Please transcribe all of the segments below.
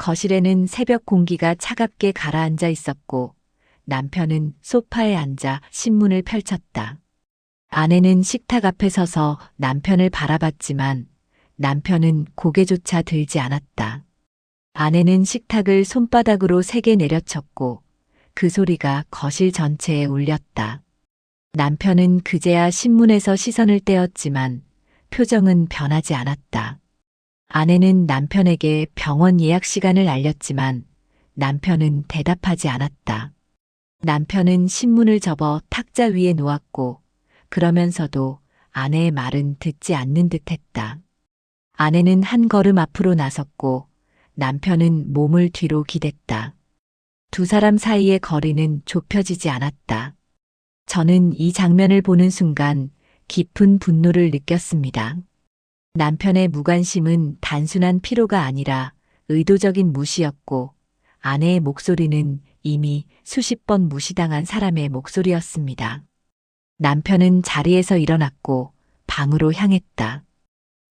거실에는 새벽 공기가 차갑게 가라앉아 있었고 남편은 소파에 앉아 신문을 펼쳤다. 아내는 식탁 앞에 서서 남편을 바라봤지만 남편은 고개조차 들지 않았다. 아내는 식탁을 손바닥으로 세게 내려쳤고 그 소리가 거실 전체에 울렸다. 남편은 그제야 신문에서 시선을 떼었지만 표정은 변하지 않았다. 아내는 남편에게 병원 예약 시간을 알렸지만 남편은 대답하지 않았다. 남편은 신문을 접어 탁자 위에 놓았고 그러면서도 아내의 말은 듣지 않는 듯했다. 아내는 한 걸음 앞으로 나섰고 남편은 몸을 뒤로 기댔다. 두 사람 사이의 거리는 좁혀지지 않았다. 저는 이 장면을 보는 순간 깊은 분노를 느꼈습니다. 남편의 무관심은 단순한 피로가 아니라 의도적인 무시였고 아내의 목소리는 이미 수십 번 무시당한 사람의 목소리였습니다. 남편은 자리에서 일어났고 방으로 향했다.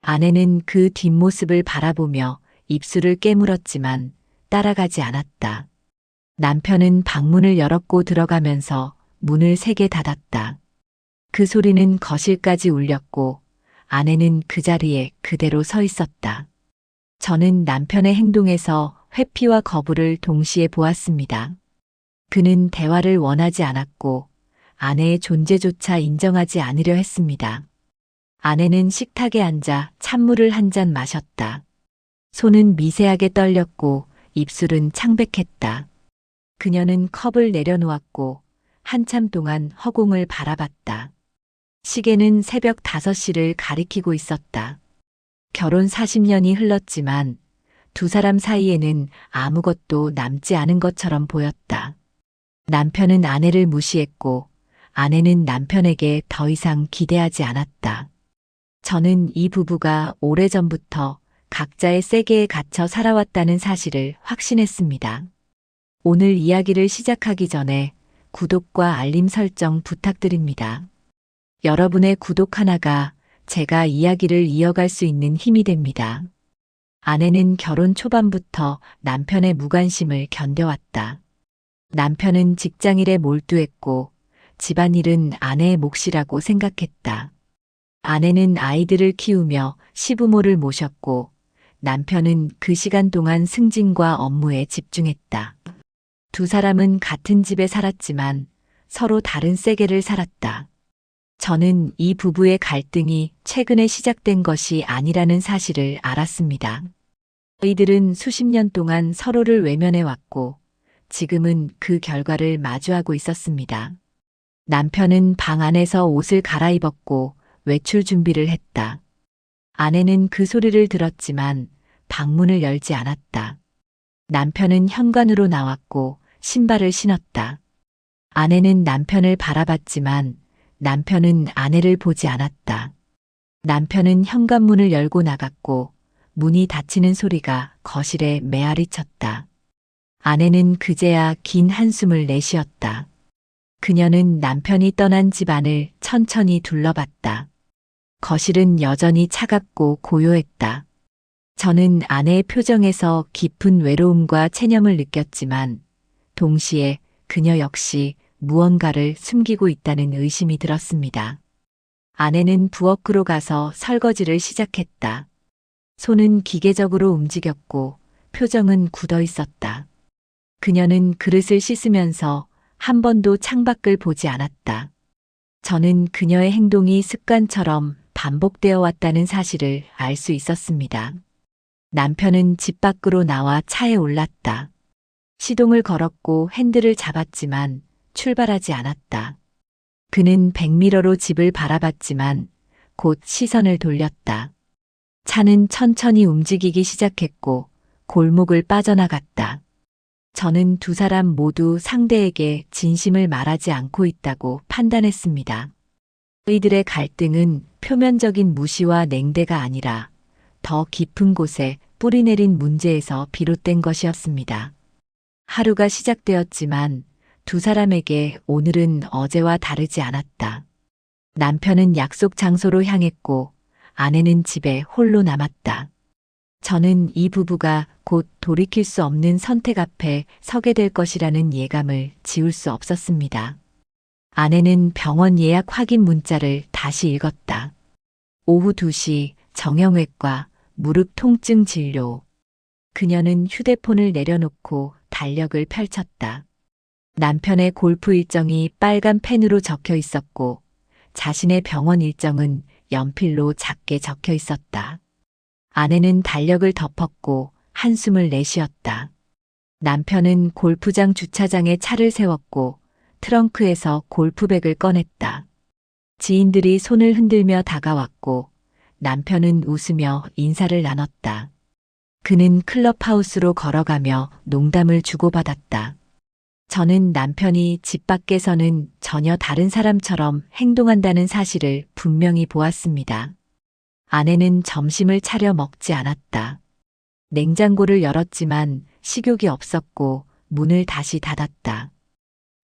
아내는 그 뒷모습을 바라보며 입술을 깨물었지만 따라가지 않았다. 남편은 방문을 열었고 들어가면서 문을 세게 닫았다. 그 소리는 거실까지 울렸고 아내는 그 자리에 그대로 서 있었다. 저는 남편의 행동에서 회피와 거부를 동시에 보았습니다. 그는 대화를 원하지 않았고 아내의 존재조차 인정하지 않으려 했습니다. 아내는 식탁에 앉아 찬물을 한 잔 마셨다. 손은 미세하게 떨렸고 입술은 창백했다. 그녀는 컵을 내려놓았고 한참 동안 허공을 바라봤다. 시계는 새벽 5시를 가리키고 있었다. 결혼 40년이 흘렀지만 두 사람 사이에는 아무것도 남지 않은 것처럼 보였다. 남편은 아내를 무시했고 아내는 남편에게 더 이상 기대하지 않았다. 저는 이 부부가 오래전부터 각자의 세계에 갇혀 살아왔다는 사실을 확신했습니다. 오늘 이야기를 시작하기 전에 구독과 알림 설정 부탁드립니다. 여러분의 구독 하나가 제가 이야기를 이어갈 수 있는 힘이 됩니다. 아내는 결혼 초반부터 남편의 무관심을 견뎌왔다. 남편은 직장일에 몰두했고 집안일은 아내의 몫이라고 생각했다. 아내는 아이들을 키우며 시부모를 모셨고 남편은 그 시간 동안 승진과 업무에 집중했다. 두 사람은 같은 집에 살았지만 서로 다른 세계를 살았다. 저는 이 부부의 갈등이 최근에 시작된 것이 아니라는 사실을 알았습니다. 이들은 수십 년 동안 서로를 외면해 왔고 지금은 그 결과를 마주하고 있었습니다. 남편은 방 안에서 옷을 갈아입었고 외출 준비를 했다. 아내는 그 소리를 들었지만 방문을 열지 않았다. 남편은 현관으로 나왔고 신발을 신었다. 아내는 남편을 바라봤지만 남편은 아내를 보지 않았다. 남편은 현관문을 열고 나갔고 문이 닫히는 소리가 거실에 메아리 쳤다. 아내는 그제야 긴 한숨을 내쉬었다. 그녀는 남편이 떠난 집안을 천천히 둘러봤다. 거실은 여전히 차갑고 고요했다. 저는 아내의 표정에서 깊은 외로움과 체념을 느꼈지만 동시에 그녀 역시 무언가를 숨기고 있다는 의심이 들었습니다. 아내는 부엌으로 가서 설거지를 시작했다. 손은 기계적으로 움직였고 표정은 굳어 있었다. 그녀는 그릇을 씻으면서 한 번도 창밖을 보지 않았다. 저는 그녀의 행동이 습관처럼 반복되어 왔다는 사실을 알 수 있었습니다. 남편은 집 밖으로 나와 차에 올랐다. 시동을 걸었고 핸들을 잡았지만 출발하지 않았다. 그는 백미러로 집을 바라봤지만 곧 시선을 돌렸다. 차는 천천히 움직이기 시작했고 골목을 빠져나갔다. 저는 두 사람 모두 상대에게 진심을 말하지 않고 있다고 판단했습니다. 이들의 갈등은 표면적인 무시와 냉대가 아니라 더 깊은 곳에 뿌리내린 문제에서 비롯된 것이었습니다. 하루가 시작되었지만 두 사람에게 오늘은 어제와 다르지 않았다. 남편은 약속 장소로 향했고 아내는 집에 홀로 남았다. 저는 이 부부가 곧 돌이킬 수 없는 선택 앞에 서게 될 것이라는 예감을 지울 수 없었습니다. 아내는 병원 예약 확인 문자를 다시 읽었다. 오후 2시 정형외과 무릎 통증 진료. 그녀는 휴대폰을 내려놓고 달력을 펼쳤다. 남편의 골프 일정이 빨간 펜으로 적혀 있었고 자신의 병원 일정은 연필로 작게 적혀 있었다. 아내는 달력을 덮었고 한숨을 내쉬었다. 남편은 골프장 주차장에 차를 세웠고 트렁크에서 골프백을 꺼냈다. 지인들이 손을 흔들며 다가왔고 남편은 웃으며 인사를 나눴다. 그는 클럽하우스로 걸어가며 농담을 주고받았다. 저는 남편이 집 밖에서는 전혀 다른 사람처럼 행동한다는 사실을 분명히 보았습니다. 아내는 점심을 차려 먹지 않았다. 냉장고를 열었지만 식욕이 없었고 문을 다시 닫았다.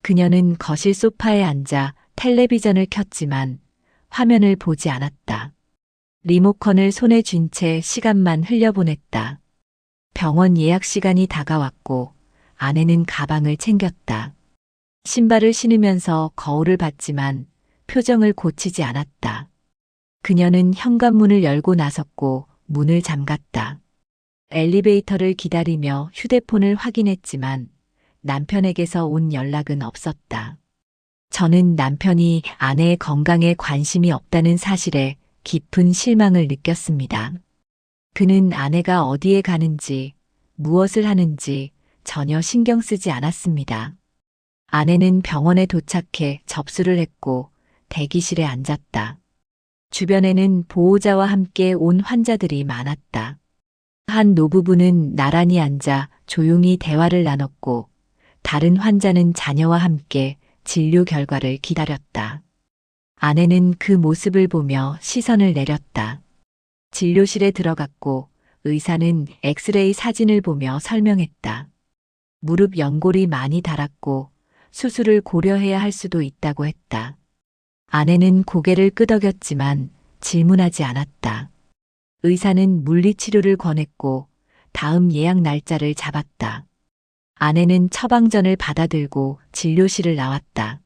그녀는 거실 소파에 앉아 텔레비전을 켰지만 화면을 보지 않았다. 리모컨을 손에 쥔 채 시간만 흘려보냈다. 병원 예약 시간이 다가왔고 아내는 가방을 챙겼다. 신발을 신으면서 거울을 봤지만 표정을 고치지 않았다. 그녀는 현관문을 열고 나섰고 문을 잠갔다. 엘리베이터를 기다리며 휴대폰을 확인했지만 남편에게서 온 연락은 없었다. 저는 남편이 아내의 건강에 관심이 없다는 사실에 깊은 실망을 느꼈습니다. 그는 아내가 어디에 가는지, 무엇을 하는지 전혀 신경 쓰지 않았습니다. 아내는 병원에 도착해 접수를 했고 대기실에 앉았다. 주변에는 보호자와 함께 온 환자들이 많았다. 한 노부부는 나란히 앉아 조용히 대화를 나눴고 다른 환자는 자녀와 함께 진료 결과를 기다렸다. 아내는 그 모습을 보며 시선을 내렸다. 진료실에 들어갔고 의사는 엑스레이 사진을 보며 설명했다. 무릎 연골이 많이 닳았고 수술을 고려해야 할 수도 있다고 했다. 아내는 고개를 끄덕였지만 질문하지 않았다. 의사는 물리치료를 권했고 다음 예약 날짜를 잡았다. 아내는 처방전을 받아들고 진료실을 나왔다.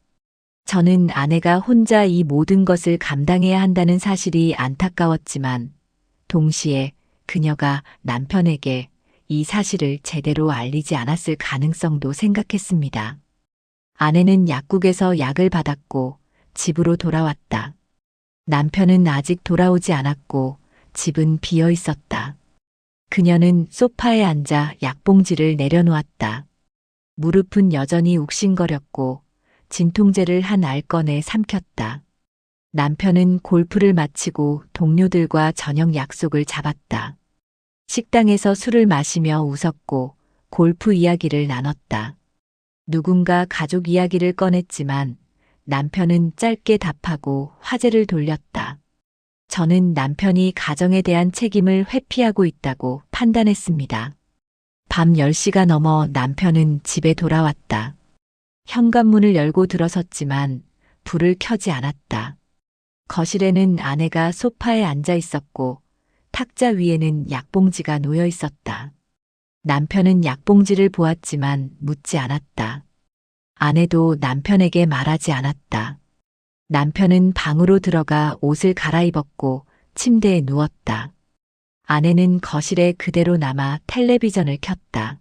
저는 아내가 혼자 이 모든 것을 감당해야 한다는 사실이 안타까웠지만 동시에 그녀가 남편에게 이 사실을 제대로 알리지 않았을 가능성도 생각했습니다. 아내는 약국에서 약을 받았고 집으로 돌아왔다. 남편은 아직 돌아오지 않았고 집은 비어 있었다. 그녀는 소파에 앉아 약봉지를 내려놓았다. 무릎은 여전히 욱신거렸고 진통제를 한 알 꺼내 삼켰다. 남편은 골프를 마치고 동료들과 저녁 약속을 잡았다. 식당에서 술을 마시며 웃었고 골프 이야기를 나눴다. 누군가 가족 이야기를 꺼냈지만 남편은 짧게 답하고 화제를 돌렸다. 저는 남편이 가정에 대한 책임을 회피하고 있다고 판단했습니다. 밤 10시가 넘어 남편은 집에 돌아왔다. 현관문을 열고 들어섰지만 불을 켜지 않았다. 거실에는 아내가 소파에 앉아 있었고 탁자 위에는 약봉지가 놓여 있었다. 남편은 약봉지를 보았지만 묻지 않았다. 아내도 남편에게 말하지 않았다. 남편은 방으로 들어가 옷을 갈아입었고 침대에 누웠다. 아내는 거실에 그대로 남아 텔레비전을 켰다.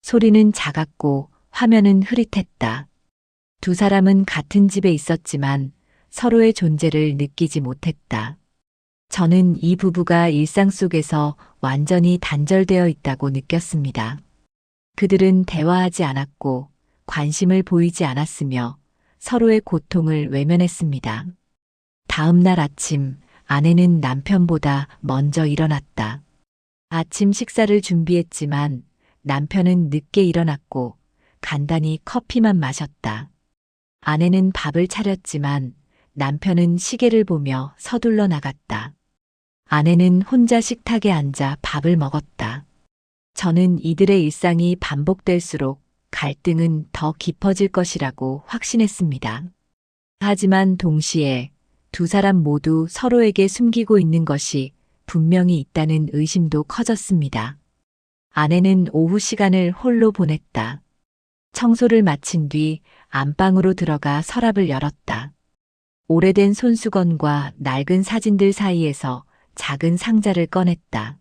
소리는 작았고 화면은 흐릿했다. 두 사람은 같은 집에 있었지만 서로의 존재를 느끼지 못했다. 저는 이 부부가 일상 속에서 완전히 단절되어 있다고 느꼈습니다. 그들은 대화하지 않았고 관심을 보이지 않았으며 서로의 고통을 외면했습니다. 다음 날 아침 아내는 남편보다 먼저 일어났다. 아침 식사를 준비했지만 남편은 늦게 일어났고 간단히 커피만 마셨다. 아내는 밥을 차렸지만 남편은 시계를 보며 서둘러 나갔다. 아내는 혼자 식탁에 앉아 밥을 먹었다. 저는 이들의 일상이 반복될수록 갈등은 더 깊어질 것이라고 확신했습니다. 하지만 동시에 두 사람 모두 서로에게 숨기고 있는 것이 분명히 있다는 의심도 커졌습니다. 아내는 오후 시간을 홀로 보냈다. 청소를 마친 뒤 안방으로 들어가 서랍을 열었다. 오래된 손수건과 낡은 사진들 사이에서 작은 상자를 꺼냈다.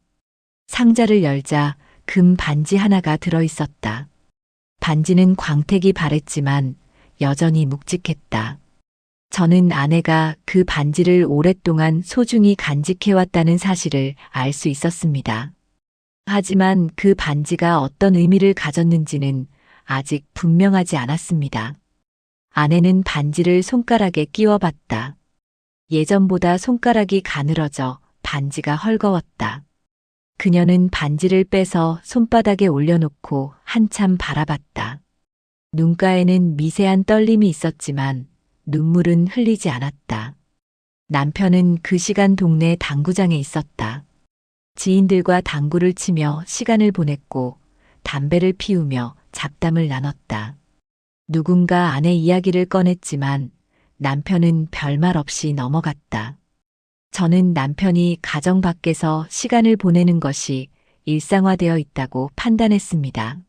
상자를 열자 금 반지 하나가 들어 있었다. 반지는 광택이 바랬지만 여전히 묵직했다. 저는 아내가 그 반지를 오랫동안 소중히 간직해왔다는 사실을 알 수 있었습니다. 하지만 그 반지가 어떤 의미를 가졌는지는 아직 분명하지 않았습니다. 아내는 반지를 손가락에 끼워봤다. 예전보다 손가락이 가늘어져 반지가 헐거웠다. 그녀는 반지를 빼서 손바닥에 올려놓고 한참 바라봤다. 눈가에는 미세한 떨림이 있었지만 눈물은 흘리지 않았다. 남편은 그 시간 동네 당구장에 있었다. 지인들과 당구를 치며 시간을 보냈고 담배를 피우며 잡담을 나눴다. 누군가 아내 이야기를 꺼냈지만 남편은 별말 없이 넘어갔다. 저는 남편이 가정 밖에서 시간을 보내는 것이 일상화되어 있다고 판단했습니다.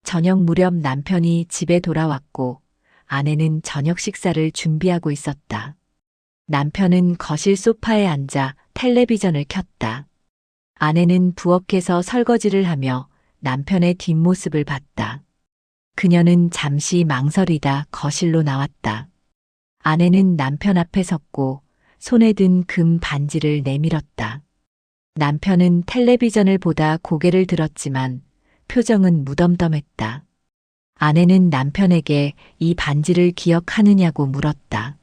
저녁 무렵 남편이 집에 돌아왔고 아내는 저녁 식사를 준비하고 있었다. 남편은 거실 소파에 앉아 텔레비전을 켰다. 아내는 부엌에서 설거지를 하며 남편의 뒷모습을 봤다. 그녀는 잠시 망설이다 거실로 나왔다. 아내는 남편 앞에 섰고 손에 든 금 반지를 내밀었다. 남편은 텔레비전을 보다 고개를 들었지만 표정은 무덤덤했다. 아내는 남편에게 이 반지를 기억하느냐고 물었다.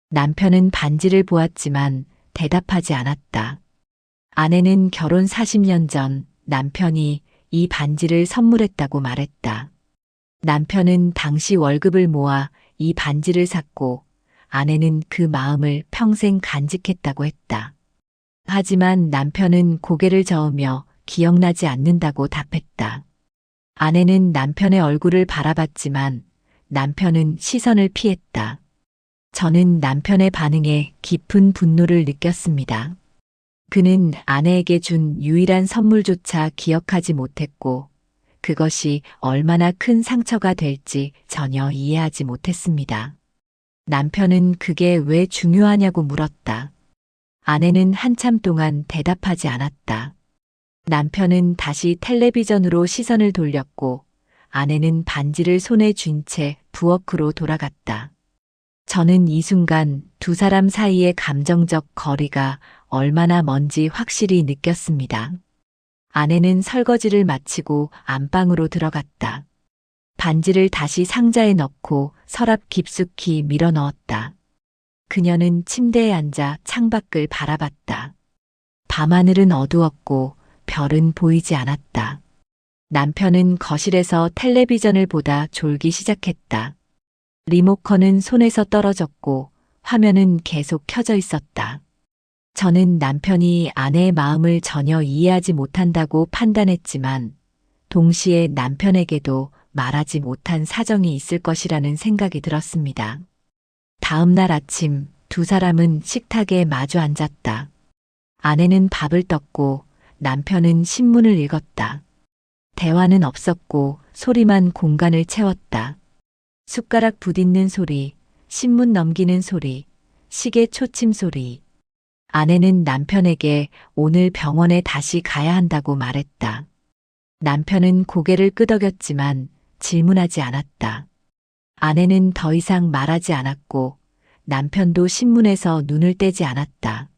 남편은 반지를 보았지만 대답하지 않았다. 아내는 결혼 40년 전 남편이 이 반지를 선물했다고 말했다. 남편은 당시 월급을 모아 이 반지를 샀고 아내는 그 마음을 평생 간직했다고 했다. 하지만 남편은 고개를 저으며 기억나지 않는다고 답했다. 아내는 남편의 얼굴을 바라봤지만 남편은 시선을 피했다. 저는 남편의 반응에 깊은 분노를 느꼈습니다. 그는 아내에게 준 유일한 선물조차 기억하지 못했고 그것이 얼마나 큰 상처가 될지 전혀 이해하지 못했습니다. 남편은 그게 왜 중요하냐고 물었다. 아내는 한참 동안 대답하지 않았다. 남편은 다시 텔레비전으로 시선을 돌렸고 아내는 반지를 손에 쥔 채 부엌으로 돌아갔다. 저는 이 순간 두 사람 사이의 감정적 거리가 얼마나 먼지 확실히 느꼈습니다. 아내는 설거지를 마치고 안방으로 들어갔다. 반지를 다시 상자에 넣고 서랍 깊숙이 밀어 넣었다. 그녀는 침대에 앉아 창밖을 바라봤다. 밤하늘은 어두웠고 별은 보이지 않았다. 남편은 거실에서 텔레비전을 보다 졸기 시작했다. 리모컨은 손에서 떨어졌고 화면은 계속 켜져 있었다. 저는 남편이 아내의 마음을 전혀 이해하지 못한다고 판단했지만 동시에 남편에게도 말하지 못한 사정이 있을 것이라는 생각이 들었습니다. 다음 날 아침 두 사람은 식탁에 마주 앉았다. 아내는 밥을 떴고 남편은 신문을 읽었다. 대화는 없었고 소리만 공간을 채웠다. 숟가락 부딪는 소리, 신문 넘기는 소리, 시계 초침 소리. 아내는 남편에게 오늘 병원에 다시 가야 한다고 말했다. 남편은 고개를 끄덕였지만 질문하지 않았다. 아내는 더 이상 말하지 않았고 남편도 신문에서 눈을 떼지 않았다.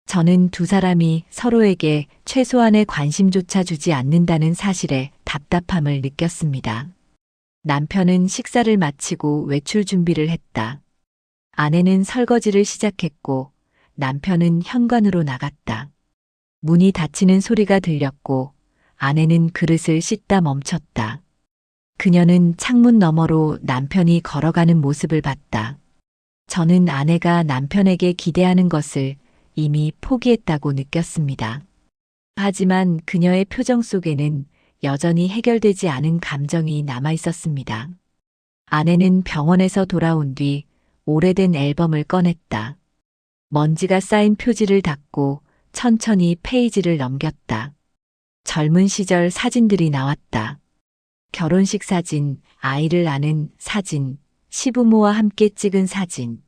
저는 두 사람이 서로에게 최소한의 관심조차 주지 않는다는 사실에 답답함을 느꼈습니다. 남편은 식사를 마치고 외출 준비를 했다. 아내는 설거지를 시작했고 남편은 현관으로 나갔다. 문이 닫히는 소리가 들렸고 아내는 그릇을 씻다 멈췄다. 그녀는 창문 너머로 남편이 걸어가는 모습을 봤다. 저는 아내가 남편에게 기대하는 것을 이미 포기했다고 느꼈습니다. 하지만 그녀의 표정 속에는 여전히 해결되지 않은 감정이 남아 있었습니다. 아내는 병원에서 돌아온 뒤 오래된 앨범을 꺼냈다. 먼지가 쌓인 표지를 닫고 천천히 페이지를 넘겼다. 젊은 시절 사진들이 나왔다. 결혼식 사진, 아이를 낳은 사진, 시부모와 함께 찍은 사진.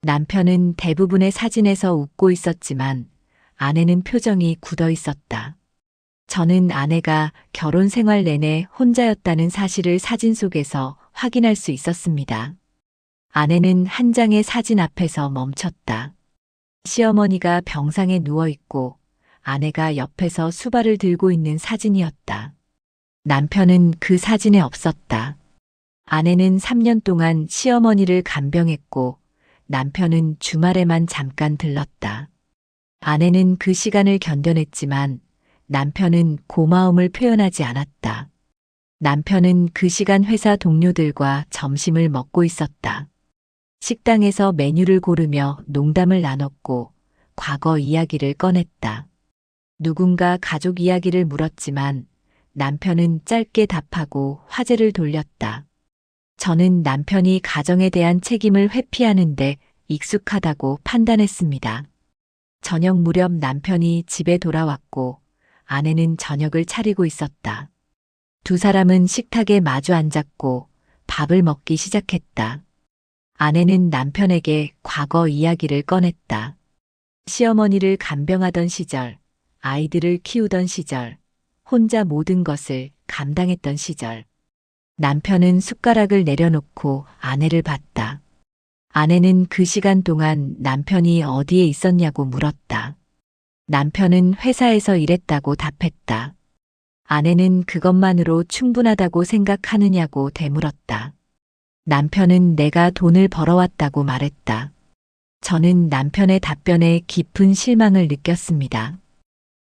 남편은 대부분의 사진에서 웃고 있었지만 아내는 표정이 굳어 있었다. 저는 아내가 결혼 생활 내내 혼자였다는 사실을 사진 속에서 확인할 수 있었습니다. 아내는 한 장의 사진 앞에서 멈췄다. 시어머니가 병상에 누워 있고 아내가 옆에서 수발을 들고 있는 사진이었다. 남편은 그 사진에 없었다. 아내는 3년 동안 시어머니를 간병했고 남편은 주말에만 잠깐 들렀다. 아내는 그 시간을 견뎌냈지만 남편은 고마움을 표현하지 않았다. 남편은 그 시간 회사 동료들과 점심을 먹고 있었다. 식당에서 메뉴를 고르며 농담을 나눴고 과거 이야기를 꺼냈다. 누군가 가족 이야기를 물었지만 남편은 짧게 답하고 화제를 돌렸다. 저는 남편이 가정에 대한 책임을 회피하는데 익숙하다고 판단했습니다. 저녁 무렵 남편이 집에 돌아왔고 아내는 저녁을 차리고 있었다. 두 사람은 식탁에 마주 앉았고 밥을 먹기 시작했다. 아내는 남편에게 과거 이야기를 꺼냈다. 시어머니를 간병하던 시절, 아이들을 키우던 시절, 혼자 모든 것을 감당했던 시절. 남편은 숟가락을 내려놓고 아내를 봤다. 아내는 그 시간 동안 남편이 어디에 있었냐고 물었다. 남편은 회사에서 일했다고 답했다. 아내는 그것만으로 충분하다고 생각하느냐고 되물었다. 남편은 내가 돈을 벌어왔다고 말했다. 저는 남편의 답변에 깊은 실망을 느꼈습니다.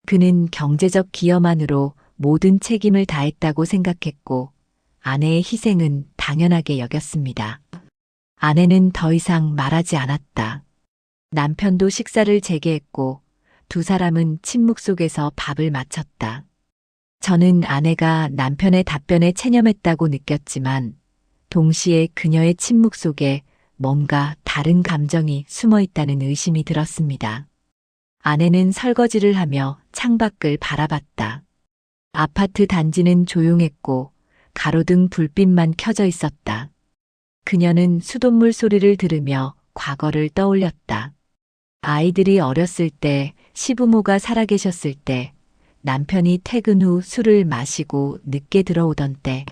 그는 경제적 기여만으로 모든 책임을 다했다고 생각했고 아내의 희생은 당연하게 여겼습니다. 아내는 더 이상 말하지 않았다. 남편도 식사를 재개했고 두 사람은 침묵 속에서 밥을 마쳤다. 저는 아내가 남편의 답변에 체념했다고 느꼈지만 동시에 그녀의 침묵 속에 뭔가 다른 감정이 숨어 있다는 의심이 들었습니다. 아내는 설거지를 하며 창밖을 바라봤다. 아파트 단지는 조용했고 가로등 불빛만 켜져 있었다. 그녀는 수돗물 소리를 들으며 과거를 떠올렸다. 아이들이 어렸을 때, 시부모가 살아계셨을 때, 남편이 퇴근 후 술을 마시고 늦게 들어오던 때,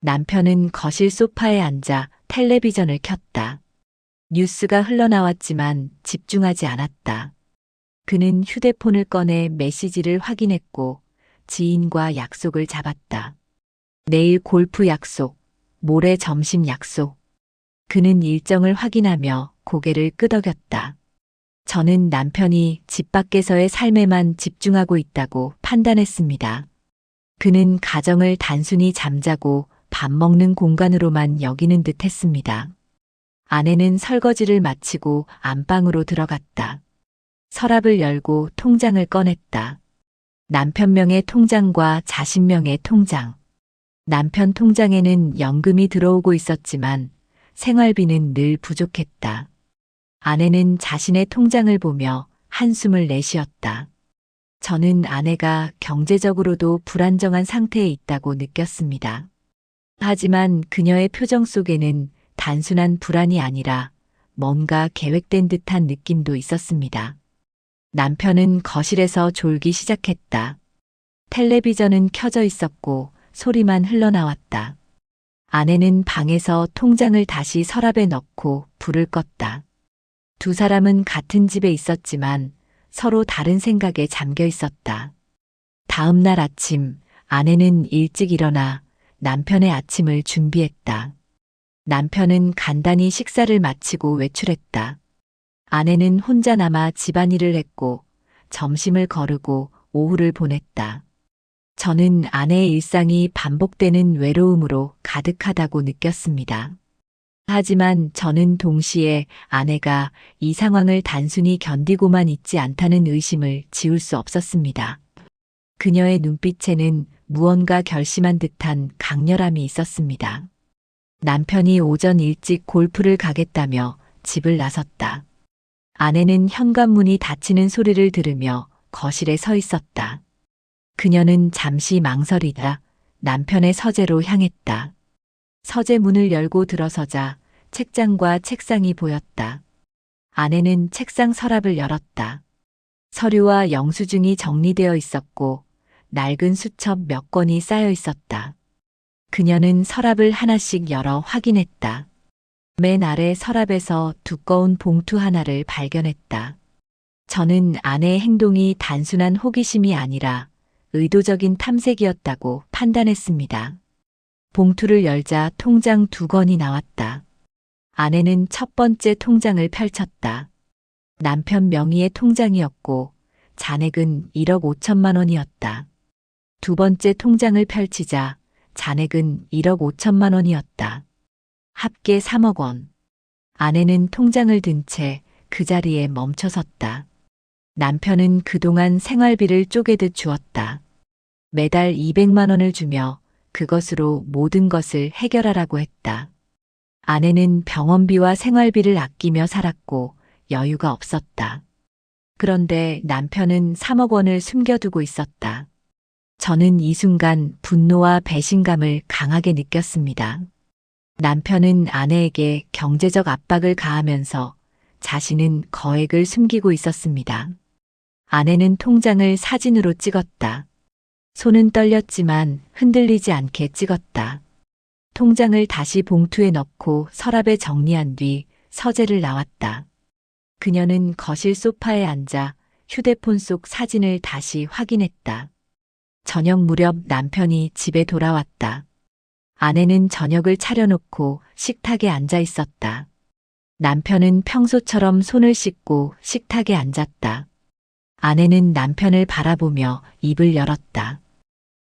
남편은 거실 소파에 앉아 텔레비전을 켰다. 뉴스가 흘러나왔지만 집중하지 않았다. 그는 휴대폰을 꺼내 메시지를 확인했고 지인과 약속을 잡았다. 내일 골프 약속, 모레 점심 약속. 그는 일정을 확인하며 고개를 끄덕였다. 저는 남편이 집 밖에서의 삶에만 집중하고 있다고 판단했습니다. 그는 가정을 단순히 잠자고 밥 먹는 공간으로만 여기는 듯 했습니다. 아내는 설거지를 마치고 안방으로 들어갔다. 서랍을 열고 통장을 꺼냈다. 남편 명의 통장과 자신 명의 통장. 남편 통장에는 연금이 들어오고 있었지만 생활비는 늘 부족했다. 아내는 자신의 통장을 보며 한숨을 내쉬었다. 저는 아내가 경제적으로도 불안정한 상태에 있다고 느꼈습니다. 하지만 그녀의 표정 속에는 단순한 불안이 아니라 뭔가 계획된 듯한 느낌도 있었습니다. 남편은 거실에서 졸기 시작했다. 텔레비전은 켜져 있었고 소리만 흘러나왔다. 아내는 방에서 통장을 다시 서랍에 넣고 불을 껐다. 두 사람은 같은 집에 있었지만 서로 다른 생각에 잠겨 있었다. 다음 날 아침, 아내는 일찍 일어나 남편의 아침을 준비했다. 남편은 간단히 식사를 마치고 외출했다. 아내는 혼자 남아 집안일을 했고 점심을 거르고 오후를 보냈다. 저는 아내의 일상이 반복되는 외로움으로 가득하다고 느꼈습니다. 하지만 저는 동시에 아내가 이 상황을 단순히 견디고만 있지 않다는 의심을 지울 수 없었습니다. 그녀의 눈빛에는 무언가 결심한 듯한 강렬함이 있었습니다. 남편이 오전 일찍 골프를 가겠다며 집을 나섰다. 아내는 현관문이 닫히는 소리를 들으며 거실에 서 있었다. 그녀는 잠시 망설이다 남편의 서재로 향했다. 서재 문을 열고 들어서자 책장과 책상이 보였다. 아내는 책상 서랍을 열었다. 서류와 영수증이 정리되어 있었고 낡은 수첩 몇 권이 쌓여 있었다. 그녀는 서랍을 하나씩 열어 확인했다. 맨 아래 서랍에서 두꺼운 봉투 하나를 발견했다. 저는 아내의 행동이 단순한 호기심이 아니라 의도적인 탐색이었다고 판단했습니다. 봉투를 열자 통장 2권이 나왔다. 아내는 첫 번째 통장을 펼쳤다. 남편 명의의 통장이었고 잔액은 1억 5천만 원이었다. 두 번째 통장을 펼치자 잔액은 1억 5천만 원이었다. 합계 3억 원. 아내는 통장을 든 채 그 자리에 멈춰섰다. 남편은 그동안 생활비를 쪼개듯 주었다. 매달 200만 원을 주며 그것으로 모든 것을 해결하라고 했다. 아내는 병원비와 생활비를 아끼며 살았고 여유가 없었다. 그런데 남편은 3억 원을 숨겨두고 있었다. 저는 이 순간 분노와 배신감을 강하게 느꼈습니다. 남편은 아내에게 경제적 압박을 가하면서 자신은 거액을 숨기고 있었습니다. 아내는 통장을 사진으로 찍었다. 손은 떨렸지만 흔들리지 않게 찍었다. 통장을 다시 봉투에 넣고 서랍에 정리한 뒤 서재를 나왔다. 그녀는 거실 소파에 앉아 휴대폰 속 사진을 다시 확인했다. 저녁 무렵 남편이 집에 돌아왔다. 아내는 저녁을 차려놓고 식탁에 앉아 있었다. 남편은 평소처럼 손을 씻고 식탁에 앉았다. 아내는 남편을 바라보며 입을 열었다.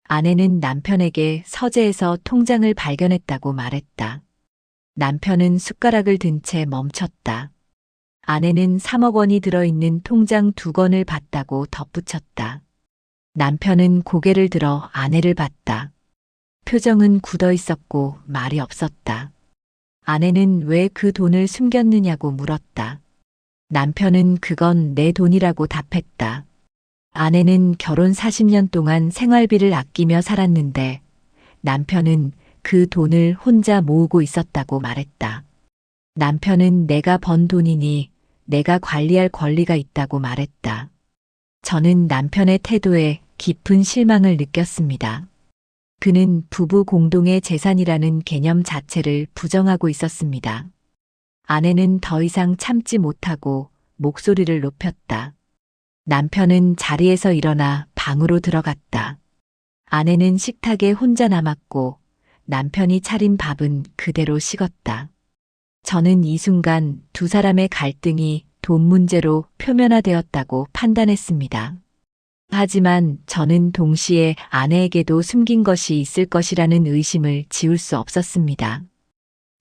아내는 남편에게 서재에서 통장을 발견했다고 말했다. 남편은 숟가락을 든 채 멈췄다. 아내는 3억 원이 들어있는 통장 2권을 봤다고 덧붙였다. 남편은 고개를 들어 아내를 봤다. 표정은 굳어 있었고 말이 없었다. 아내는 왜 그 돈을 숨겼느냐고 물었다. 남편은 그건 내 돈이라고 답했다. 아내는 결혼 40년 동안 생활비를 아끼며 살았는데 남편은 그 돈을 혼자 모으고 있었다고 말했다. 남편은 내가 번 돈이니 내가 관리할 권리가 있다고 말했다. 저는 남편의 태도에 깊은 실망을 느꼈습니다. 그는 부부 공동의 재산이라는 개념 자체를 부정하고 있었습니다. 아내는 더 이상 참지 못하고 목소리를 높였다. 남편은 자리에서 일어나 방으로 들어갔다. 아내는 식탁에 혼자 남았고 남편이 차린 밥은 그대로 식었다. 저는 이 순간 두 사람의 갈등이 돈 문제로 표면화되었다고 판단했습니다. 하지만 저는 동시에 아내에게도 숨긴 것이 있을 것이라는 의심을 지울 수 없었습니다.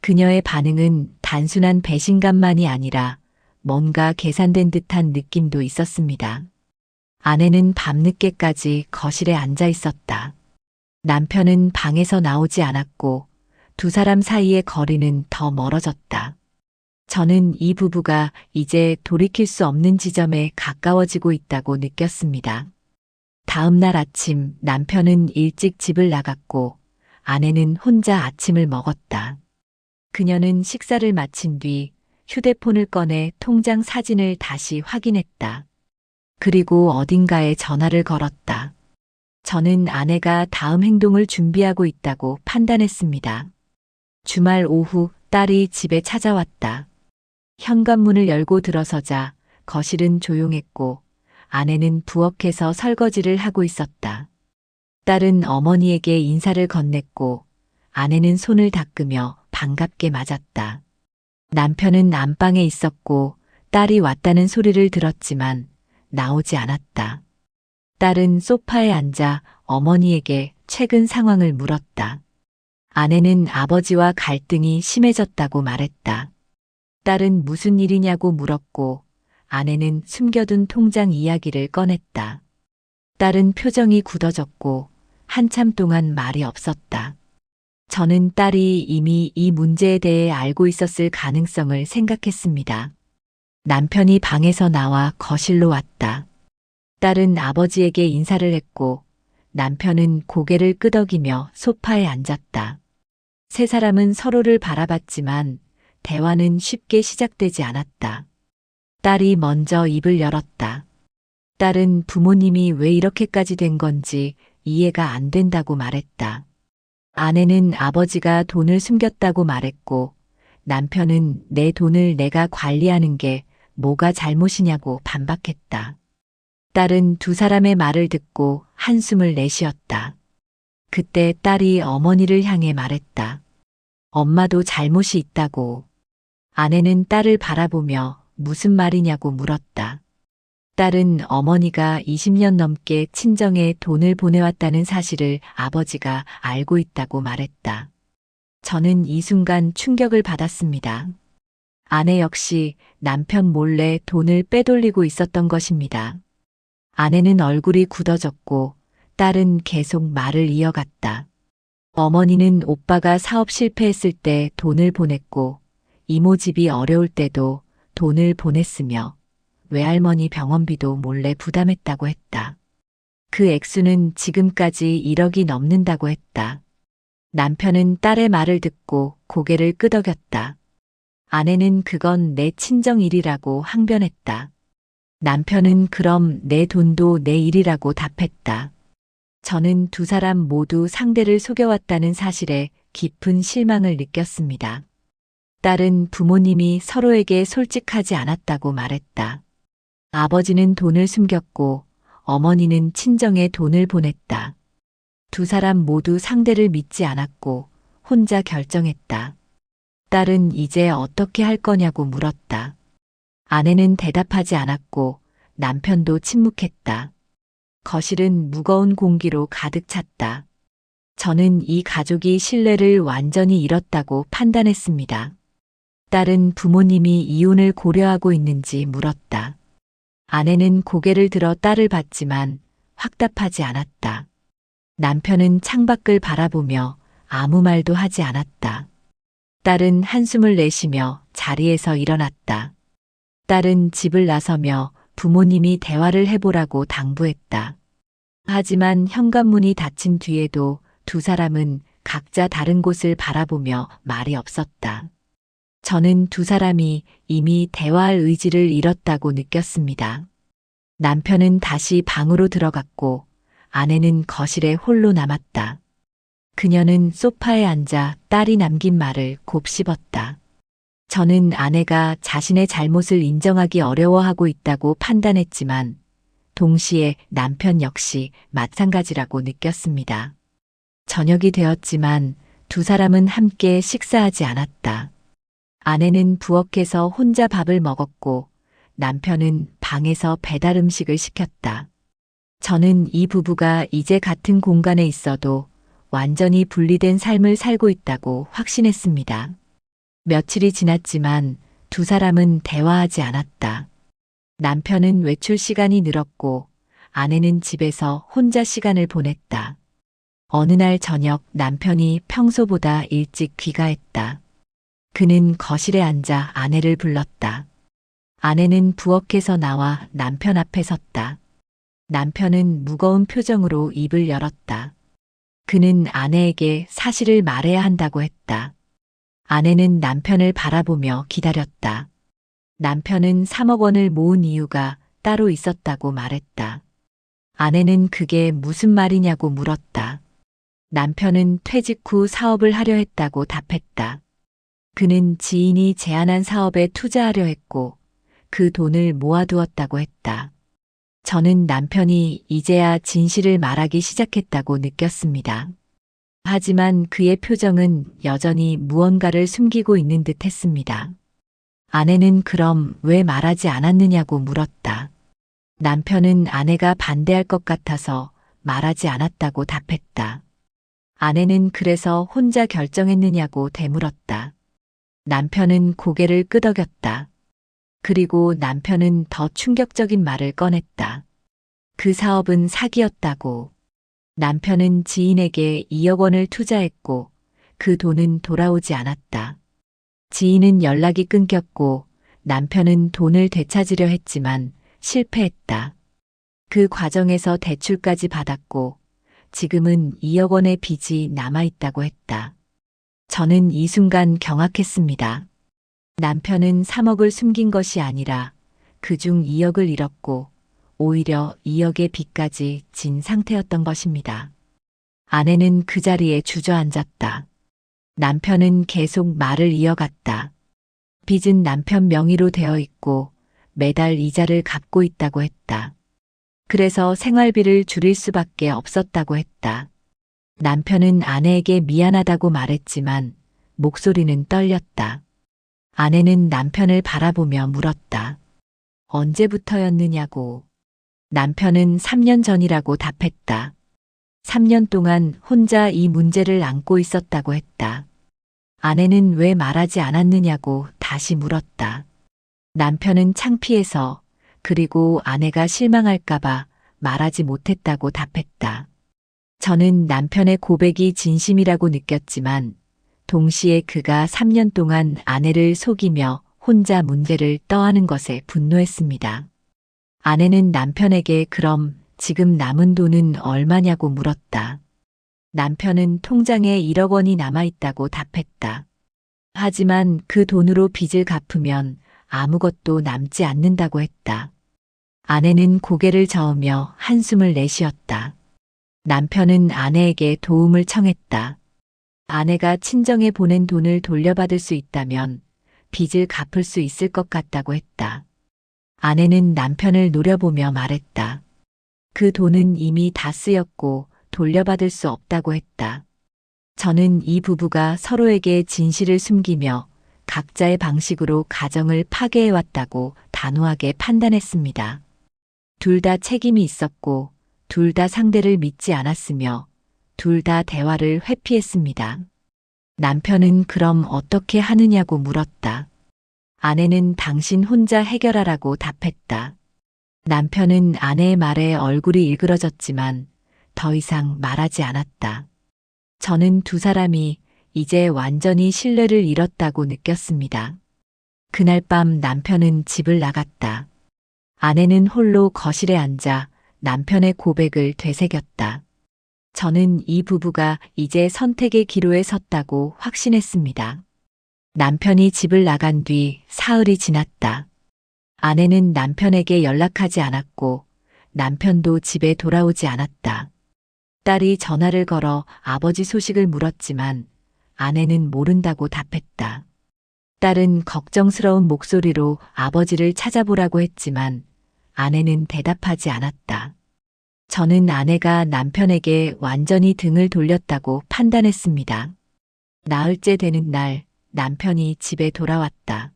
그녀의 반응은 단순한 배신감만이 아니라 뭔가 계산된 듯한 느낌도 있었습니다. 아내는 밤늦게까지 거실에 앉아 있었다. 남편은 방에서 나오지 않았고 두 사람 사이의 거리는 더 멀어졌다. 저는 이 부부가 이제 돌이킬 수 없는 지점에 가까워지고 있다고 느꼈습니다. 다음 날 아침 남편은 일찍 집을 나갔고 아내는 혼자 아침을 먹었다. 그녀는 식사를 마친 뒤 휴대폰을 꺼내 통장 사진을 다시 확인했다. 그리고 어딘가에 전화를 걸었다. 저는 아내가 다음 행동을 준비하고 있다고 판단했습니다. 주말 오후 딸이 집에 찾아왔다. 현관문을 열고 들어서자 거실은 조용했고 아내는 부엌에서 설거지를 하고 있었다. 딸은 어머니에게 인사를 건넸고 아내는 손을 닦으며 반갑게 맞았다. 남편은 안방에 있었고 딸이 왔다는 소리를 들었지만 나오지 않았다. 딸은 소파에 앉아 어머니에게 최근 상황을 물었다. 아내는 아버지와 갈등이 심해졌다고 말했다. 딸은 무슨 일이냐고 물었고 아내는 숨겨둔 통장 이야기를 꺼냈다. 딸은 표정이 굳어졌고 한참 동안 말이 없었다. 저는 딸이 이미 이 문제에 대해 알고 있었을 가능성을 생각했습니다. 남편이 방에서 나와 거실로 왔다. 딸은 아버지에게 인사를 했고 남편은 고개를 끄덕이며 소파에 앉았다. 세 사람은 서로를 바라봤지만 대화는 쉽게 시작되지 않았다. 딸이 먼저 입을 열었다. 딸은 부모님이 왜 이렇게까지 된 건지 이해가 안 된다고 말했다. 아내는 아버지가 돈을 숨겼다고 말했고 남편은 내 돈을 내가 관리하는 게 뭐가 잘못이냐고 반박했다. 딸은 두 사람의 말을 듣고 한숨을 내쉬었다. 그때 딸이 어머니를 향해 말했다. 엄마도 잘못이 있다고. 아내는 딸을 바라보며 무슨 말이냐고 물었다. 딸은 어머니가 20년 넘게 친정에 돈을 보내왔다는 사실을 아버지가 알고 있다고 말했다. 저는 이 순간 충격을 받았습니다. 아내 역시 남편 몰래 돈을 빼돌리고 있었던 것입니다. 아내는 얼굴이 굳어졌고 딸은 계속 말을 이어갔다. 어머니는 오빠가 사업 실패했을 때 돈을 보냈고 이모 집이 어려울 때도 돈을 보냈으며 외할머니 병원비도 몰래 부담했다고 했다. 그 액수는 지금까지 1억이 넘는다고 했다. 남편은 딸의 말을 듣고 고개를 끄덕였다. 아내는 그건 내 친정 일이라고 항변했다. 남편은 그럼 내 돈도 내 일이라고 답했다. 저는 두 사람 모두 상대를 속여왔다는 사실에 깊은 실망을 느꼈습니다. 딸은 부모님이 서로에게 솔직하지 않았다고 말했다. 아버지는 돈을 숨겼고 어머니는 친정에 돈을 보냈다. 두 사람 모두 상대를 믿지 않았고 혼자 결정했다. 딸은 이제 어떻게 할 거냐고 물었다. 아내는 대답하지 않았고 남편도 침묵했다. 거실은 무거운 공기로 가득 찼다. 저는 이 가족이 신뢰를 완전히 잃었다고 판단했습니다. 딸은 부모님이 이혼을 고려하고 있는지 물었다. 아내는 고개를 들어 딸을 봤지만 확답하지 않았다. 남편은 창밖을 바라보며 아무 말도 하지 않았다. 딸은 한숨을 내쉬며 자리에서 일어났다. 딸은 집을 나서며 부모님이 대화를 해보라고 당부했다. 하지만 현관문이 닫힌 뒤에도 두 사람은 각자 다른 곳을 바라보며 말이 없었다. 저는 두 사람이 이미 대화할 의지를 잃었다고 느꼈습니다. 남편은 다시 방으로 들어갔고 아내는 거실에 홀로 남았다. 그녀는 소파에 앉아 딸이 남긴 말을 곱씹었다. 저는 아내가 자신의 잘못을 인정하기 어려워하고 있다고 판단했지만 동시에 남편 역시 마찬가지라고 느꼈습니다. 저녁이 되었지만 두 사람은 함께 식사하지 않았다. 아내는 부엌에서 혼자 밥을 먹었고 남편은 방에서 배달 음식을 시켰다. 저는 이 부부가 이제 같은 공간에 있어도 완전히 분리된 삶을 살고 있다고 확신했습니다. 며칠이 지났지만 두 사람은 대화하지 않았다. 남편은 외출 시간이 늘었고 아내는 집에서 혼자 시간을 보냈다. 어느 날 저녁 남편이 평소보다 일찍 귀가했다. 그는 거실에 앉아 아내를 불렀다. 아내는 부엌에서 나와 남편 앞에 섰다. 남편은 무거운 표정으로 입을 열었다. 그는 아내에게 사실을 말해야 한다고 했다. 아내는 남편을 바라보며 기다렸다. 남편은 3억 원을 모은 이유가 따로 있었다고 말했다. 아내는 그게 무슨 말이냐고 물었다. 남편은 퇴직 후 사업을 하려 했다고 답했다. 그는 지인이 제안한 사업에 투자하려 했고 그 돈을 모아두었다고 했다. 저는 남편이 이제야 진실을 말하기 시작했다고 느꼈습니다. 하지만 그의 표정은 여전히 무언가를 숨기고 있는 듯 했습니다. 아내는 그럼 왜 말하지 않았느냐고 물었다. 남편은 아내가 반대할 것 같아서 말하지 않았다고 답했다. 아내는 그래서 혼자 결정했느냐고 되물었다. 남편은 고개를 끄덕였다. 그리고 남편은 더 충격적인 말을 꺼냈다. 그 사업은 사기였다고. 남편은 지인에게 2억 원을 투자했고 그 돈은 돌아오지 않았다. 지인은 연락이 끊겼고 남편은 돈을 되찾으려 했지만 실패했다. 그 과정에서 대출까지 받았고 지금은 2억 원의 빚이 남아있다고 했다. 저는 이 순간 경악했습니다. 남편은 3억을 숨긴 것이 아니라 그중 2억을 잃었고 오히려 2억의 빚까지 진 상태였던 것입니다. 아내는 그 자리에 주저앉았다. 남편은 계속 말을 이어갔다. 빚은 남편 명의로 되어 있고 매달 이자를 갚고 있다고 했다. 그래서 생활비를 줄일 수밖에 없었다고 했다. 남편은 아내에게 미안하다고 말했지만 목소리는 떨렸다. 아내는 남편을 바라보며 물었다. 언제부터였느냐고. 남편은 3년 전이라고 답했다. 3년 동안 혼자 이 문제를 안고 있었다고 했다. 아내는 왜 말하지 않았느냐고 다시 물었다. 남편은 창피해서 그리고 아내가 실망할까봐 말하지 못했다고 답했다. 저는 남편의 고백이 진심이라고 느꼈지만 동시에 그가 3년 동안 아내를 속이며 혼자 문제를 떠안은 것에 분노했습니다. 아내는 남편에게 그럼 지금 남은 돈은 얼마냐고 물었다. 남편은 통장에 1억 원이 남아있다고 답했다. 하지만 그 돈으로 빚을 갚으면 아무것도 남지 않는다고 했다. 아내는 고개를 저으며 한숨을 내쉬었다. 남편은 아내에게 도움을 청했다. 아내가 친정에 보낸 돈을 돌려받을 수 있다면 빚을 갚을 수 있을 것 같다고 했다. 아내는 남편을 노려보며 말했다. 그 돈은 이미 다 쓰였고 돌려받을 수 없다고 했다. 저는 이 부부가 서로에게 진실을 숨기며 각자의 방식으로 가정을 파괴해왔다고 단호하게 판단했습니다. 둘 다 책임이 있었고 둘 다 상대를 믿지 않았으며 둘 다 대화를 회피했습니다. 남편은 그럼 어떻게 하느냐고 물었다. 아내는 당신 혼자 해결하라고 답했다. 남편은 아내의 말에 얼굴이 일그러졌지만 더 이상 말하지 않았다. 저는 두 사람이 이제 완전히 신뢰를 잃었다고 느꼈습니다. 그날 밤 남편은 집을 나갔다. 아내는 홀로 거실에 앉아 남편의 고백을 되새겼다. 저는 이 부부가 이제 선택의 기로에 섰다고 확신했습니다. 남편이 집을 나간 뒤 사흘이 지났다. 아내는 남편에게 연락하지 않았고 남편도 집에 돌아오지 않았다. 딸이 전화를 걸어 아버지 소식을 물었지만 아내는 모른다고 답했다. 딸은 걱정스러운 목소리로 아버지를 찾아보라고 했지만 아내는 대답하지 않았다. 저는 아내가 남편에게 완전히 등을 돌렸다고 판단했습니다. 나흘째 되는 날 남편이 집에 돌아왔다.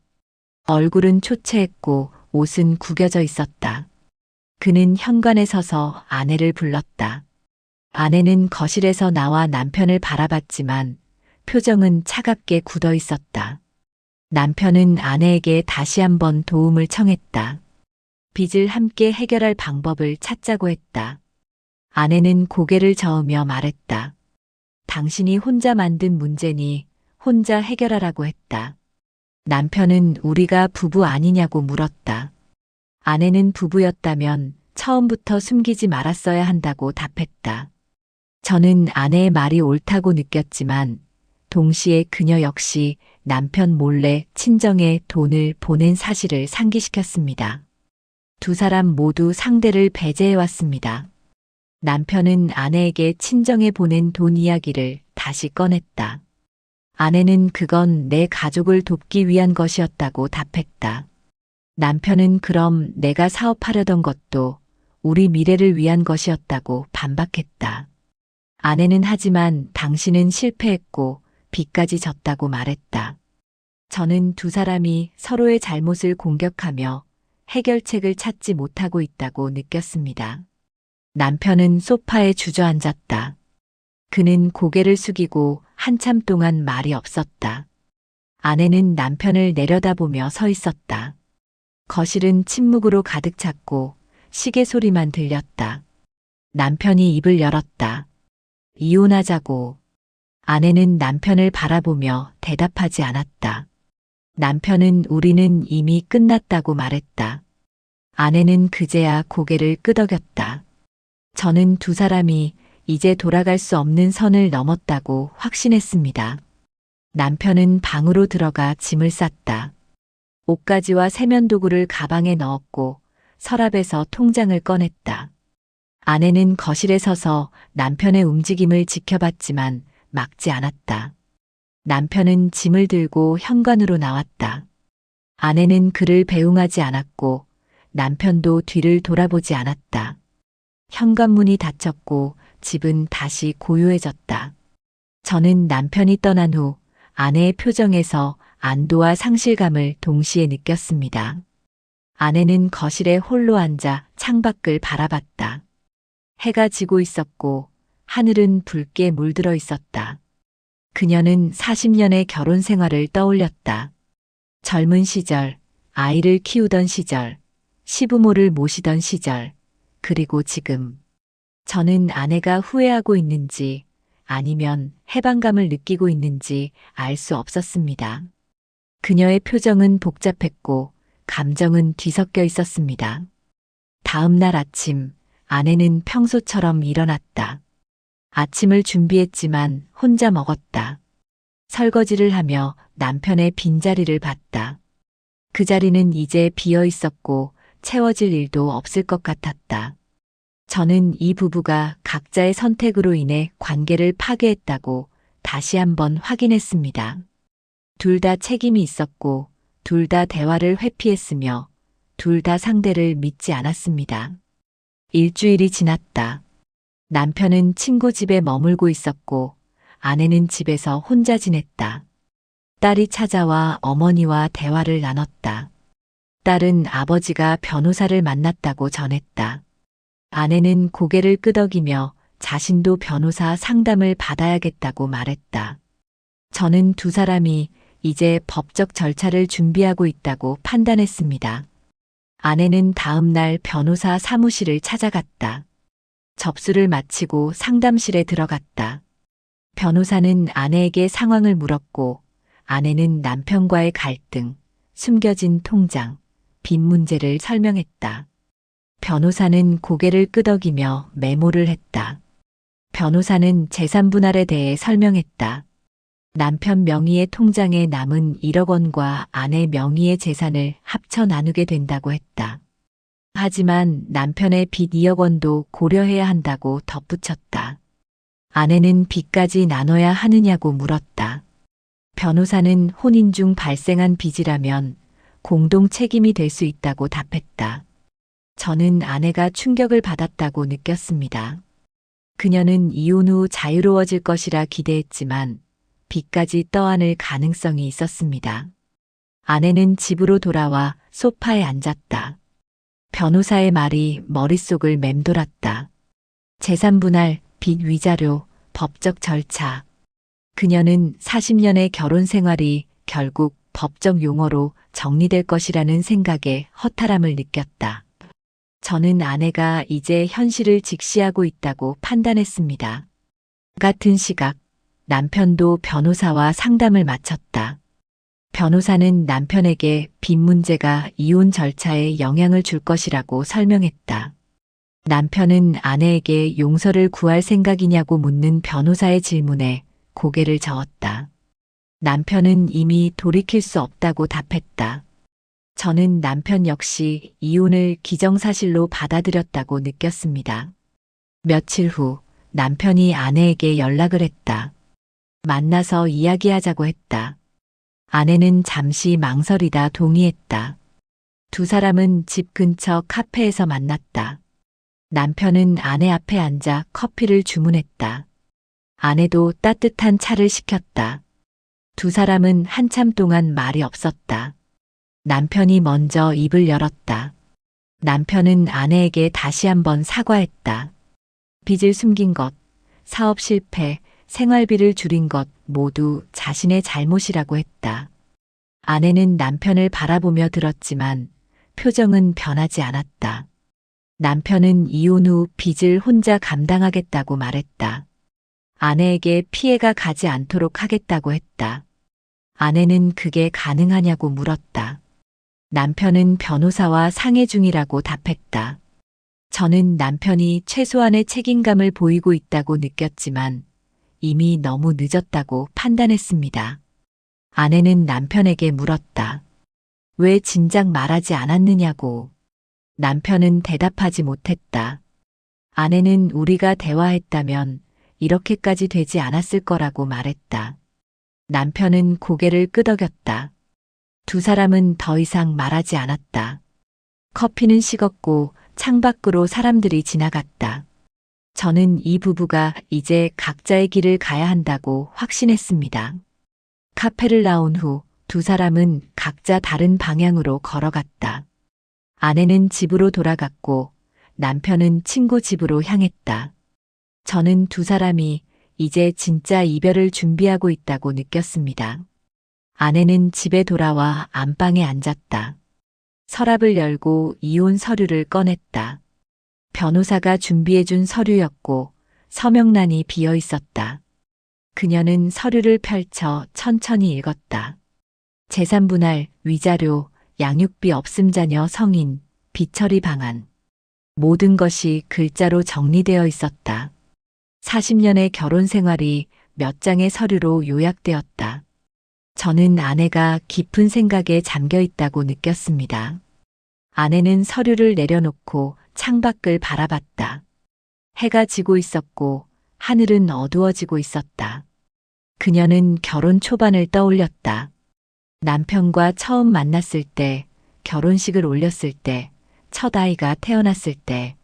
얼굴은 초췌했고 옷은 구겨져 있었다. 그는 현관에 서서 아내를 불렀다. 아내는 거실에서 나와 남편을 바라봤지만 표정은 차갑게 굳어 있었다. 남편은 아내에게 다시 한번 도움을 청했다. 빚을 함께 해결할 방법을 찾자고 했다. 아내는 고개를 저으며 말했다. 당신이 혼자 만든 문제니 혼자 해결하라고 했다. 남편은 우리가 부부 아니냐고 물었다. 아내는 부부였다면 처음부터 숨기지 말았어야 한다고 답했다. 저는 아내의 말이 옳다고 느꼈지만 동시에 그녀 역시 남편 몰래 친정에 돈을 보낸 사실을 상기시켰습니다. 두 사람 모두 상대를 배제해왔습니다. 남편은 아내에게 친정에 보낸 돈 이야기를 다시 꺼냈다. 아내는 그건 내 가족을 돕기 위한 것이었다고 답했다. 남편은 그럼 내가 사업하려던 것도 우리 미래를 위한 것이었다고 반박했다. 아내는 하지만 당신은 실패했고 빚까지 졌다고 말했다. 저는 두 사람이 서로의 잘못을 공격하며 해결책을 찾지 못하고 있다고 느꼈습니다. 남편은 소파에 주저앉았다. 그는 고개를 숙이고 한참 동안 말이 없었다. 아내는 남편을 내려다보며 서 있었다. 거실은 침묵으로 가득 찼고 시계 소리만 들렸다. 남편이 입을 열었다. 이혼하자고. 아내는 남편을 바라보며 대답하지 않았다. 남편은 우리는 이미 끝났다고 말했다. 아내는 그제야 고개를 끄덕였다. 저는 두 사람이 이제 돌아갈 수 없는 선을 넘었다고 확신했습니다. 남편은 방으로 들어가 짐을 쌌다. 옷가지와 세면도구를 가방에 넣었고 서랍에서 통장을 꺼냈다. 아내는 거실에 서서 남편의 움직임을 지켜봤지만 막지 않았다. 남편은 짐을 들고 현관으로 나왔다. 아내는 그를 배웅하지 않았고 남편도 뒤를 돌아보지 않았다. 현관문이 닫혔고 집은 다시 고요해졌다. 저는 남편이 떠난 후 아내의 표정에서 안도와 상실감을 동시에 느꼈습니다. 아내는 거실에 홀로 앉아 창밖을 바라봤다. 해가 지고 있었고 하늘은 붉게 물들어 있었다. 그녀는 40년의 결혼 생활을 떠올렸다. 젊은 시절, 아이를 키우던 시절, 시부모를 모시던 시절, 그리고 지금. 저는 아내가 후회하고 있는지 아니면 해방감을 느끼고 있는지 알 수 없었습니다. 그녀의 표정은 복잡했고 감정은 뒤섞여 있었습니다. 다음 날 아침, 아내는 평소처럼 일어났다. 아침을 준비했지만 혼자 먹었다. 설거지를 하며 남편의 빈자리를 봤다. 그 자리는 이제 비어 있었고 채워질 일도 없을 것 같았다. 저는 이 부부가 각자의 선택으로 인해 관계를 파괴했다고 다시 한번 확인했습니다. 둘 다 책임이 있었고 둘 다 대화를 회피했으며 둘 다 상대를 믿지 않았습니다. 일주일이 지났다. 남편은 친구 집에 머물고 있었고 아내는 집에서 혼자 지냈다. 딸이 찾아와 어머니와 대화를 나눴다. 딸은 아버지가 변호사를 만났다고 전했다. 아내는 고개를 끄덕이며 자신도 변호사 상담을 받아야겠다고 말했다. 저는 두 사람이 이제 법적 절차를 준비하고 있다고 판단했습니다. 아내는 다음 날 변호사 사무실을 찾아갔다. 접수를 마치고 상담실에 들어갔다. 변호사는 아내에게 상황을 물었고 아내는 남편과의 갈등, 숨겨진 통장, 빚 문제를 설명했다. 변호사는 고개를 끄덕이며 메모를 했다. 변호사는 재산 분할에 대해 설명했다. 남편 명의의 통장에 남은 1억 원과 아내 명의의 재산을 합쳐 나누게 된다고 했다. 하지만 남편의 빚 2억 원도 고려해야 한다고 덧붙였다. 아내는 빚까지 나눠야 하느냐고 물었다. 변호사는 혼인 중 발생한 빚이라면 공동 책임이 될 수 있다고 답했다. 저는 아내가 충격을 받았다고 느꼈습니다. 그녀는 이혼 후 자유로워질 것이라 기대했지만 빚까지 떠안을 가능성이 있었습니다. 아내는 집으로 돌아와 소파에 앉았다. 변호사의 말이 머릿속을 맴돌았다. 재산 분할, 빚 위자료, 법적 절차. 그녀는 40년의 결혼 생활이 결국 법적 용어로 정리될 것이라는 생각에 허탈함을 느꼈다. 저는 아내가 이제 현실을 직시하고 있다고 판단했습니다. 같은 시각, 남편도 변호사와 상담을 마쳤다. 변호사는 남편에게 빚 문제가 이혼 절차에 영향을 줄 것이라고 설명했다. 남편은 아내에게 용서를 구할 생각이냐고 묻는 변호사의 질문에 고개를 저었다. 남편은 이미 돌이킬 수 없다고 답했다. 저는 남편 역시 이혼을 기정사실로 받아들였다고 느꼈습니다. 며칠 후 남편이 아내에게 연락을 했다. 만나서 이야기하자고 했다. 아내는 잠시 망설이다 동의했다. 두 사람은 집 근처 카페에서 만났다. 남편은 아내 앞에 앉아 커피를 주문했다. 아내도 따뜻한 차를 시켰다. 두 사람은 한참 동안 말이 없었다. 남편이 먼저 입을 열었다. 남편은 아내에게 다시 한번 사과했다. 빚을 숨긴 것, 사업 실패, 생활비를 줄인 것 모두 자신의 잘못이라고 했다. 아내는 남편을 바라보며 들었지만 표정은 변하지 않았다. 남편은 이혼 후 빚을 혼자 감당하겠다고 말했다. 아내에게 피해가 가지 않도록 하겠다고 했다. 아내는 그게 가능하냐고 물었다. 남편은 변호사와 상의 중이라고 답했다. 저는 남편이 최소한의 책임감을 보이고 있다고 느꼈지만 이미 너무 늦었다고 판단했습니다. 아내는 남편에게 물었다. 왜 진작 말하지 않았느냐고. 남편은 대답하지 못했다. 아내는 우리가 대화했다면 이렇게까지 되지 않았을 거라고 말했다. 남편은 고개를 끄덕였다. 두 사람은 더 이상 말하지 않았다. 커피는 식었고 창밖으로 사람들이 지나갔다. 저는 이 부부가 이제 각자의 길을 가야 한다고 확신했습니다. 카페를 나온 후 두 사람은 각자 다른 방향으로 걸어갔다. 아내는 집으로 돌아갔고 남편은 친구 집으로 향했다. 저는 두 사람이 이제 진짜 이별을 준비하고 있다고 느꼈습니다. 아내는 집에 돌아와 안방에 앉았다. 서랍을 열고 이혼 서류를 꺼냈다. 변호사가 준비해준 서류였고 서명란이 비어 있었다. 그녀는 서류를 펼쳐 천천히 읽었다. 재산분할, 위자료, 양육비 없음 자녀 성인, 빚처리 방안. 모든 것이 글자로 정리되어 있었다. 40년의 결혼 생활이 몇 장의 서류로 요약되었다. 저는 아내가 깊은 생각에 잠겨 있다고 느꼈습니다. 아내는 서류를 내려놓고 창밖을 바라봤다. 해가 지고 있었고 하늘은 어두워지고 있었다. 그녀는 결혼 초반을 떠올렸다. 남편과 처음 만났을 때, 결혼식을 올렸을 때, 첫 아이가 태어났을 때.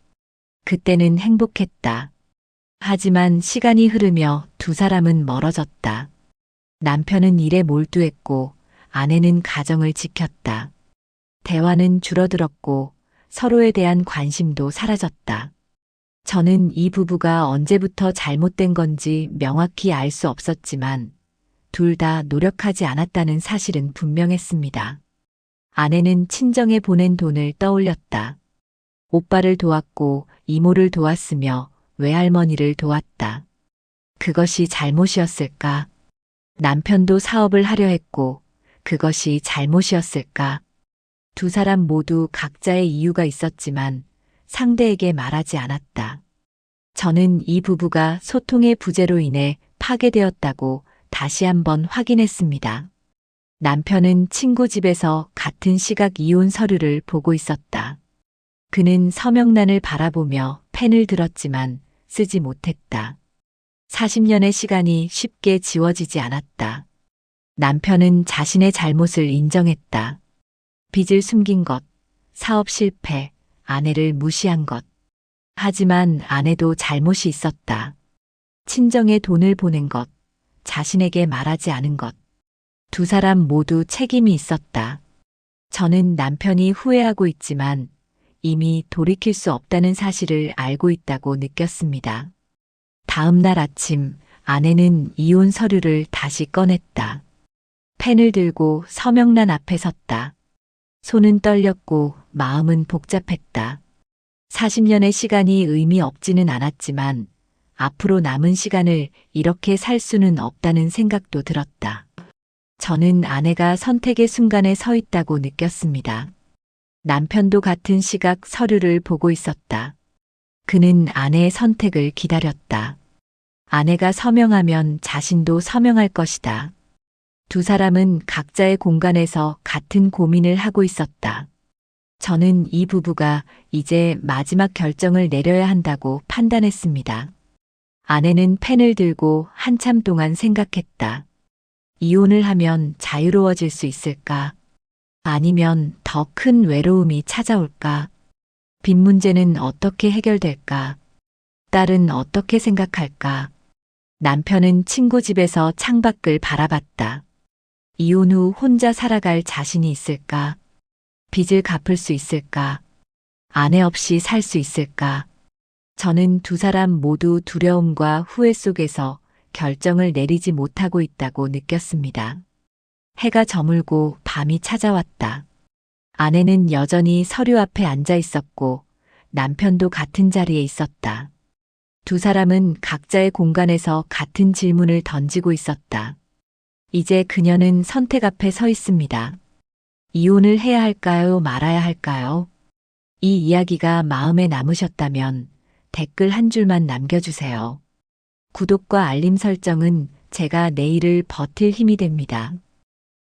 그때는 행복했다. 하지만 시간이 흐르며 두 사람은 멀어졌다. 남편은 일에 몰두했고 아내는 가정을 지켰다. 대화는 줄어들었고 서로에 대한 관심도 사라졌다. 저는 이 부부가 언제부터 잘못된 건지 명확히 알 수 없었지만 둘 다 노력하지 않았다는 사실은 분명했습니다. 아내는 친정에 보낸 돈을 떠올렸다. 오빠를 도왔고 이모를 도왔으며 외할머니를 도왔다. 그것이 잘못이었을까? 남편도 사업을 하려 했고 그것이 잘못이었을까? 두 사람 모두 각자의 이유가 있었지만 상대에게 말하지 않았다. 저는 이 부부가 소통의 부재로 인해 파괴되었다고 다시 한번 확인했습니다. 남편은 친구 집에서 같은 시각 이혼 서류를 보고 있었다. 그는 서명란을 바라보며 펜을 들었지만 쓰지 못했다. 40년의 시간이 쉽게 지워지지 않았다. 남편은 자신의 잘못을 인정했다. 빚을 숨긴 것, 사업 실패, 아내를 무시한 것. 하지만 아내도 잘못이 있었다. 친정에 돈을 보낸 것, 자신에게 말하지 않은 것. 두 사람 모두 책임이 있었다. 저는 남편이 후회하고 있지만 이미 돌이킬 수 없다는 사실을 알고 있다고 느꼈습니다. 다음 날 아침 아내는 이혼 서류를 다시 꺼냈다. 펜을 들고 서명란 앞에 섰다. 손은 떨렸고 마음은 복잡했다. 40년의 시간이 의미 없지는 않았지만 앞으로 남은 시간을 이렇게 살 수는 없다는 생각도 들었다. 저는 아내가 선택의 순간에 서 있다고 느꼈습니다. 남편도 같은 시각 서류를 보고 있었다. 그는 아내의 선택을 기다렸다. 아내가 서명하면 자신도 서명할 것이다. 두 사람은 각자의 공간에서 같은 고민을 하고 있었다. 저는 이 부부가 이제 마지막 결정을 내려야 한다고 판단했습니다. 아내는 펜을 들고 한참 동안 생각했다. 이혼을 하면 자유로워질 수 있을까? 아니면 더 큰 외로움이 찾아올까? 빚 문제는 어떻게 해결될까? 딸은 어떻게 생각할까? 남편은 친구 집에서 창밖을 바라봤다. 이혼 후 혼자 살아갈 자신이 있을까? 빚을 갚을 수 있을까? 아내 없이 살 수 있을까? 저는 두 사람 모두 두려움과 후회 속에서 결정을 내리지 못하고 있다고 느꼈습니다. 해가 저물고 밤이 찾아왔다. 아내는 여전히 서류 앞에 앉아 있었고 남편도 같은 자리에 있었다. 두 사람은 각자의 공간에서 같은 질문을 던지고 있었다. 이제 그녀는 선택 앞에 서 있습니다. 이혼을 해야 할까요? 말아야 할까요? 이 이야기가 마음에 남으셨다면 댓글 한 줄만 남겨주세요. 구독과 알림 설정은 제가 내일을 버틸 힘이 됩니다.